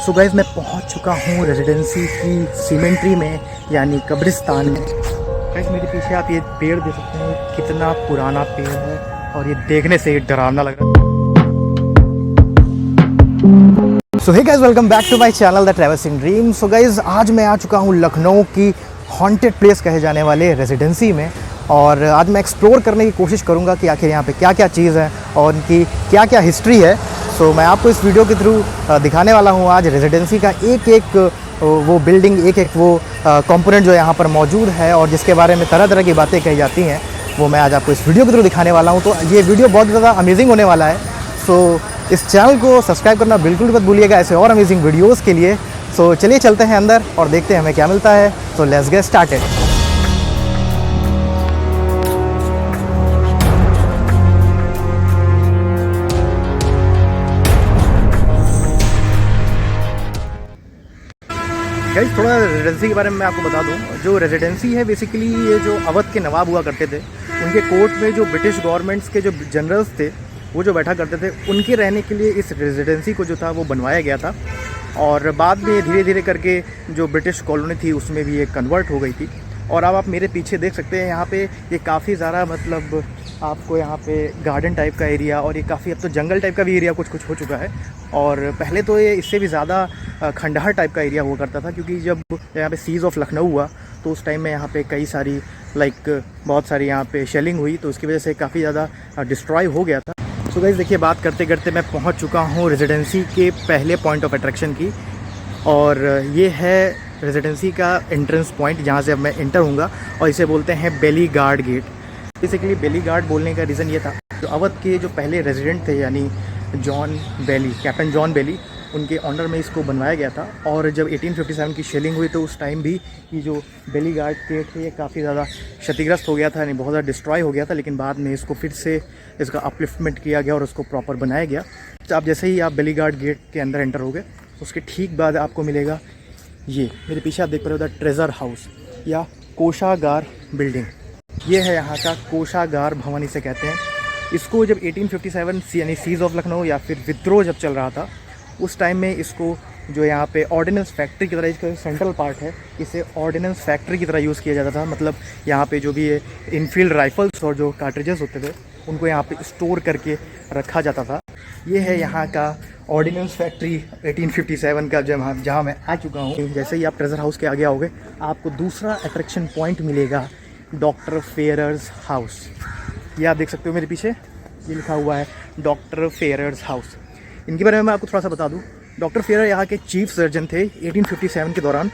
So guys मैं पहुंच चुका हूं रेजिडेंसी की सीमेंट्री में, यानी कब्रिस्तान में। गाइस मेरे पीछे आप ये पेड़ देख सकते हैं, कितना पुराना पेड़ है और ये देखने से डरावना लग रहा है। So hey guys, welcome back to my channel the travelling dream. So guys आज मैं आ चुका हूँ लखनऊ की हॉन्टेड प्लेस कहे जाने वाले रेजिडेंसी में, और आज मैं एक्सप्लोर करने की कोशिश करूँगा कि आखिर यहाँ पे क्या क्या चीज़ है और इनकी क्या क्या हिस्ट्री है। सो मैं आपको इस वीडियो के थ्रू दिखाने वाला हूँ आज रेजिडेंसी का एक एक वो बिल्डिंग, एक एक वो कंपोनेंट जो यहाँ पर मौजूद है और जिसके बारे में तरह तरह की बातें कही जाती हैं, वो मैं आज आपको इस वीडियो के थ्रू दिखाने वाला हूँ। तो ये वीडियो बहुत ज़्यादा अमेजिंग होने वाला है। सो इस चैनल को सब्सक्राइब करना बिल्कुल भी मत भूलिएगा ऐसे और अमेजिंग वीडियोज़ के लिए। सो चलिए चलते हैं अंदर और देखते हैं हमें क्या मिलता है। So let's get started. Guys थोड़ा रेजिडेंसी के बारे में मैं आपको बता दूं। जो रेजिडेंसी है बेसिकली ये जो अवध के नवाब हुआ करते थे, उनके कोर्ट में जो ब्रिटिश गवर्नमेंट्स के जो जनरल्स थे वो जो बैठा करते थे, उनके रहने के लिए इस रेजिडेंसी को जो था वो बनवाया गया था। और बाद में धीरे धीरे करके जो ब्रिटिश कॉलोनी थी उसमें भी ये कन्वर्ट हो गई थी। और अब आप मेरे पीछे देख सकते हैं, यहाँ पे ये काफ़ी ज़्यादा मतलब आपको यहाँ पे गार्डन टाइप का एरिया और ये काफ़ी अब तो जंगल टाइप का भी एरिया कुछ कुछ हो चुका है। और पहले तो ये इससे भी ज़्यादा खंडहर टाइप का एरिया हुआ करता था, क्योंकि जब यहाँ पे सीज़ ऑफ लखनऊ हुआ तो उस टाइम में यहाँ पे कई सारी बहुत सारी यहाँ पे शेलिंग हुई, तो उसकी वजह से काफ़ी ज़्यादा डिस्ट्रॉय हो गया था। सो गाइस देखिए, बात करते करते मैं पहुँच चुका हूँ रेजिडेंसी के पहले पॉइंट ऑफ अट्रैक्शन की, और ये है रेजिडेंसी का एंट्रेंस पॉइंट जहाँ से अब मैं एंटर हूँगा, और इसे बोलते हैं बेली गार्ड गेट। बेसिकली बेली गार्ड बोलने का रीज़न ये था, जो अवध के जो पहले रेजिडेंट थे यानी John Bailey, Captain John Bailey, उनके ऑनर में इसको बनवाया गया था। और जब 1857 की शेलिंग हुई तो उस टाइम भी ये जो बेली गार्ड गेट है ये काफ़ी ज़्यादा क्षतिग्रस्त हो गया था, यानी बहुत ज़्यादा डिस्ट्रॉय हो गया था। लेकिन बाद में इसको फिर से इसका अपलिफ्टमेंट किया गया और उसको प्रॉपर बनाया गया। तो आप जैसे ही आप बेली गार्ड गेट के अंदर एंटर हो गए, उसके ठीक बाद आपको मिलेगा ये मेरे पीछे आप देख पा रहे हो द ट्रेजर हाउस या कोषागार बिल्डिंग। ये है यहाँ का कोषागार भवन इसे कहते हैं। इसको जब 1857 यानी सीज़ ऑफ लखनऊ या फिर विद्रोह जब चल रहा था, उस टाइम में इसको जो यहाँ पे ऑर्डिनेंस फैक्ट्री की तरह, इसका सेंट्रल पार्ट है, इसे ऑर्डिनेंस फैक्ट्री की तरह यूज़ किया जाता था। मतलब यहाँ पे जो भी ये इनफील्ड राइफल्स और जो कार्ट्रिजेस होते थे उनको यहाँ पे स्टोर करके रखा जाता था। ये है यहाँ का ऑर्डिनेंस फैक्ट्री 1857 का, जहाँ मैं आ चुका हूँ। जैसे ही आप ट्रेजर हाउस के आगे आओगे, आपको दूसरा अट्रैक्शन पॉइंट मिलेगा, डॉक्टर फेयरर्स हाउस। ये आप देख सकते हो मेरे पीछे, ये लिखा हुआ है डॉक्टर फेयरर्स हाउस। इनके बारे में मैं आपको थोड़ा सा बता दूं। डॉक्टर फेयर यहाँ के चीफ सर्जन थे 1857 के दौरान।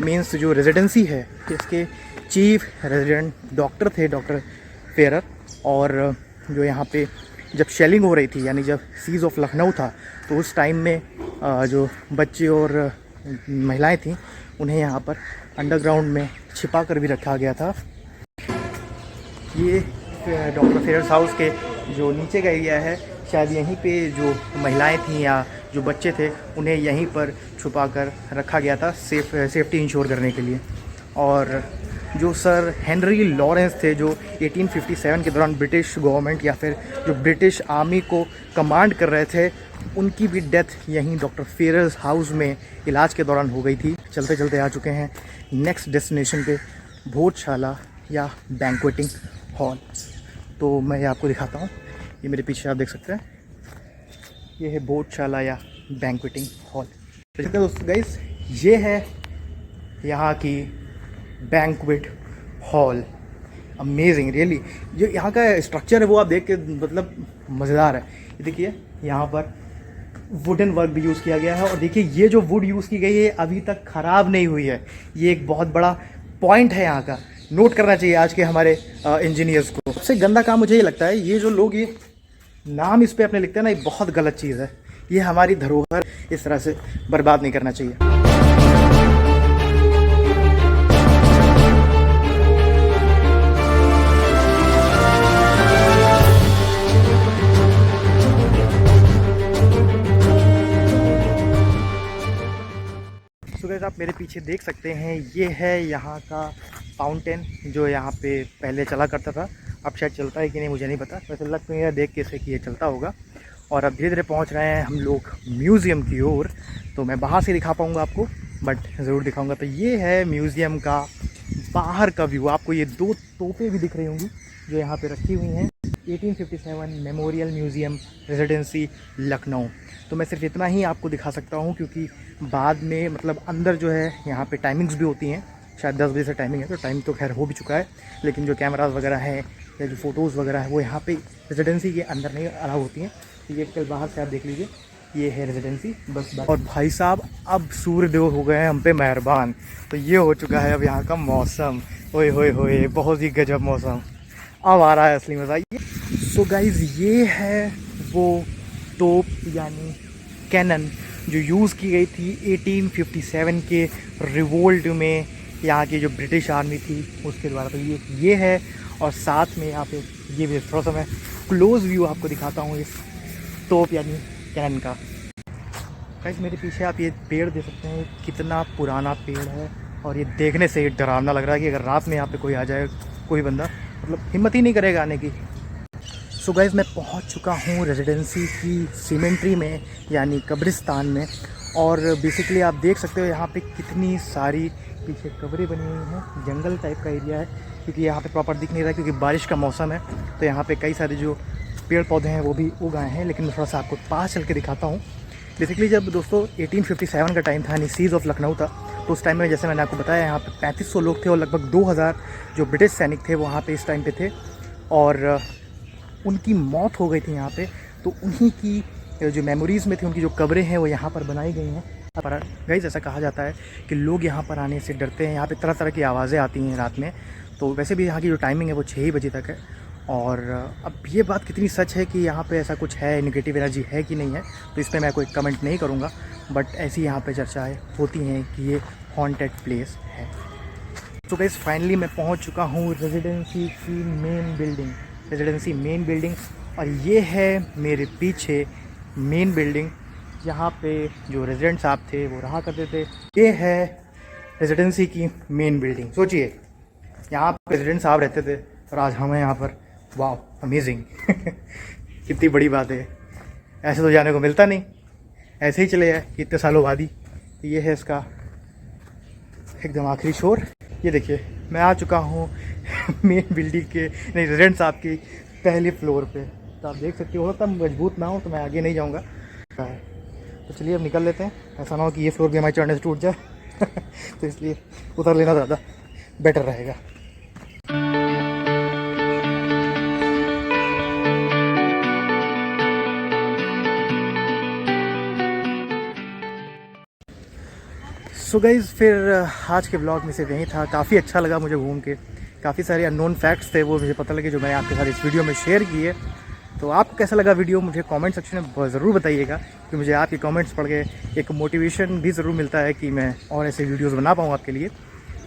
मीन्स जो रेजिडेंसी है इसके चीफ रेजिडेंट डॉक्टर थे डॉक्टर फेयरर। और जो यहाँ पे जब शेलिंग हो रही थी, यानी जब सीज़ ऑफ लखनऊ था, तो उस टाइम में जो बच्चे और महिलाएं थीं उन्हें यहाँ पर अंडरग्राउंड में छिपा कर भी रखा गया था। ये डॉक्टर फेयर्स हाउस के जो नीचे का एरिया है, शायद यहीं पे जो महिलाएं थीं या जो बच्चे थे उन्हें यहीं पर छुपा कर रखा गया था सेफ्टी इंश्योर करने के लिए। और जो सर हेनरी लॉरेंस थे, जो 1857 के दौरान ब्रिटिश गवर्नमेंट या फिर जो ब्रिटिश आर्मी को कमांड कर रहे थे, उनकी भी डेथ यहीं डॉक्टर फेयर्स हाउस में इलाज के दौरान हो गई थी। चलते चलते आ चुके हैं नेक्स्ट डेस्टिनेशन पे, भोजशाला या बैंक्वेटिंग हॉल। तो मैं ये आपको दिखाता हूँ, ये मेरे पीछे आप देख सकते हैं, ये है भोजशाला या बैंक्वेटिंग हॉल। तो दोस्तों गाइस, ये है यहाँ की बैंक्वेट हॉल। Amazing really. जो यहाँ का स्ट्रक्चर है वो आप देख के मतलब मज़ेदार है। ये देखिए, यहाँ पर वुडन वर्क भी यूज़ किया गया है, और देखिए ये जो वुड यूज़ की गई है अभी तक ख़राब नहीं हुई है। ये एक बहुत बड़ा पॉइंट है यहाँ का, नोट करना चाहिए आज के हमारे इंजीनियर्स को। सबसे गंदा काम मुझे ये लगता है, ये जो लोग ये नाम इस पे अपने लिखते हैं ना, ये बहुत गलत चीज़ है। ये हमारी धरोहर इस तरह से बर्बाद नहीं करना चाहिए। सो गाइस आप मेरे पीछे देख सकते हैं, ये है यहाँ का फाउंटेन जो यहाँ पे पहले चला करता था। अब शायद चलता है कि नहीं मुझे नहीं पता, वैसे लग तो मेरा देख के से कि ये चलता होगा। और अब धीरे धीरे पहुंच रहे हैं हम लोग म्यूज़ियम की ओर। तो मैं बाहर से दिखा पाऊँगा आपको, बट ज़रूर दिखाऊँगा। तो ये है म्यूज़ियम का बाहर का व्यू। आपको ये 2 तोपें भी दिख रही होंगी जो यहाँ पे रखी हुई हैं। 1857 मेमोरियल म्यूज़ियम रेजिडेंसी लखनऊ। तो मैं सिर्फ इतना ही आपको दिखा सकता हूँ, क्योंकि बाद में मतलब अंदर जो है यहाँ पे टाइमिंग्स भी होती हैं। शायद 10 बजे से टाइमिंग है, तो टाइम तो खैर हो भी चुका है, लेकिन जो कैमराज वगैरह हैं या जो फ़ोटोज़ वगैरह है वो यहाँ पे रेजिडेंसी के अंदर नहीं अलाउ होती हैं। तो ये कल बाहर से आप देख लीजिए, ये है रेजिडेंसी बस। और भाई साहब अब सूर्यदेव हो गए हैं हम पे मेहरबान। तो ये हो चुका है अब यहाँ का मौसम। ओए होए होए, बहुत ही गजब मौसम। अब आ रहा है असली मज़ा। सो गाइज़, ये है वो तोप यानी कैनन जो यूज़ की गई थी 1857 के रिवोल्ट में, यहाँ की जो ब्रिटिश आर्मी थी उसके द्वारा। तो ये है, और साथ में यहाँ पे ये भी थोड़ा सा मैं क्लोज़ व्यू आपको दिखाता हूँ इस तोप यानी कैनन का। गाइस मेरे पीछे आप ये पेड़ देख सकते हैं, कितना पुराना पेड़ है, और ये देखने से ही डरावना लग रहा है कि अगर रात में यहाँ पे कोई आ जाए, कोई बंदा मतलब हिम्मत ही नहीं करेगा आने की। सो गाइस मैं पहुँच चुका हूँ रेजिडेंसी की सीमेंट्री में यानी कब्रिस्तान में, और बेसिकली आप देख सकते हो यहाँ पे कितनी सारी पीछे कब्रें बनी हुई हैं। जंगल टाइप का एरिया है, क्योंकि यहाँ पे प्रॉपर दिख नहीं रहा क्योंकि बारिश का मौसम है। तो यहाँ पे कई सारे जो पेड़ पौधे हैं वो भी उग आए हैं, लेकिन मैं थोड़ा सा आपको पास चल के दिखाता हूँ। बेसिकली जब दोस्तों 1857 का टाइम था, यानी सीज ऑफ लखनऊ था, तो उस टाइम में जैसे मैंने आपको बताया यहाँ पे 3500 लोग थे और लगभग 2000 जो ब्रिटिश सैनिक थे वहाँ पे इस टाइम पे थे, और उनकी मौत हो गई थी यहाँ पे। तो उन्हीं की जो मेमोरीज़ में थी, उनकी जो कब्रें हैं वो यहाँ पर बनाई गई हैं। पर गाइस ऐसा कहा जाता है कि लोग यहाँ पर आने से डरते हैं, यहाँ पे तरह तरह की आवाज़ें आती हैं रात में। तो वैसे भी यहाँ की जो टाइमिंग है वो 6 ही बजे तक है। और अब ये बात कितनी सच है कि यहाँ पे ऐसा कुछ है, नेगेटिव एनर्जी है कि नहीं है, तो इस पर मैं कोई कमेंट नहीं करूँगा, बट ऐसी यहाँ पे चर्चाएँ होती हैं कि ये हॉन्टेड प्लेस है। तो गाइस फाइनली मैं पहुँच चुका हूँ रेजिडेंसी की main building, residency main building, और ये है मेरे पीछे मेन बिल्डिंग जहाँ पे जो रेजिडेंट साहब थे वो रहा करते थे। ये है रेजिडेंसी की मेन बिल्डिंग। सोचिए यहाँ पे रेजिडेंट साहब रहते थे और आज हम हैं यहाँ पर। वाह अमेजिंग कितनी बड़ी बात है, ऐसे तो जाने को मिलता नहीं, ऐसे ही चले जाए इतने सालों बाद ही। तो ये है इसका एकदम आखिरी शोर। ये देखिए मैं आ चुका हूँ मेन बिल्डिंग के नहीं रेजिडेंट साहब की पहले फ्लोर पे। तो आप देख सकते हो, तब मजबूत ना हो तो मैं आगे नहीं जाऊँगा। तो चलिए अब निकल लेते हैं, ऐसा ना हो कि ये फ्लोर भी हमारे चढ़ने से टूट जाए तो इसलिए उतर लेना ज़्यादा बेटर रहेगा। सो गाइज़ फिर आज के ब्लॉग में सिर्फ यही था। काफ़ी अच्छा लगा मुझे घूम के, काफ़ी सारे अननोन फैक्ट्स थे वो मुझे पता लगे जो मैंने आपके साथ इस वीडियो में शेयर किए। तो आपको कैसा लगा वीडियो मुझे कमेंट सेक्शन में ज़रूर बताइएगा, कि मुझे आपके कमेंट्स पढ़ के एक मोटिवेशन भी ज़रूर मिलता है कि मैं और ऐसे वीडियोस बना पाऊँ आपके लिए।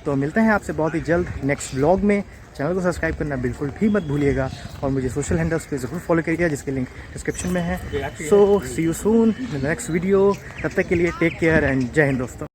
तो मिलते हैं आपसे बहुत ही जल्द नेक्स्ट व्लॉग में। चैनल को सब्सक्राइब करना बिल्कुल भी मत भूलिएगा, और मुझे सोशल हैंडल्स पे ज़रूर फॉलो करिएगा जिसके लिंक डिस्क्रिप्शन में है। So see you soon in the next video. तब तक के लिए टेक केयर एंड जय हिंद दोस्तों।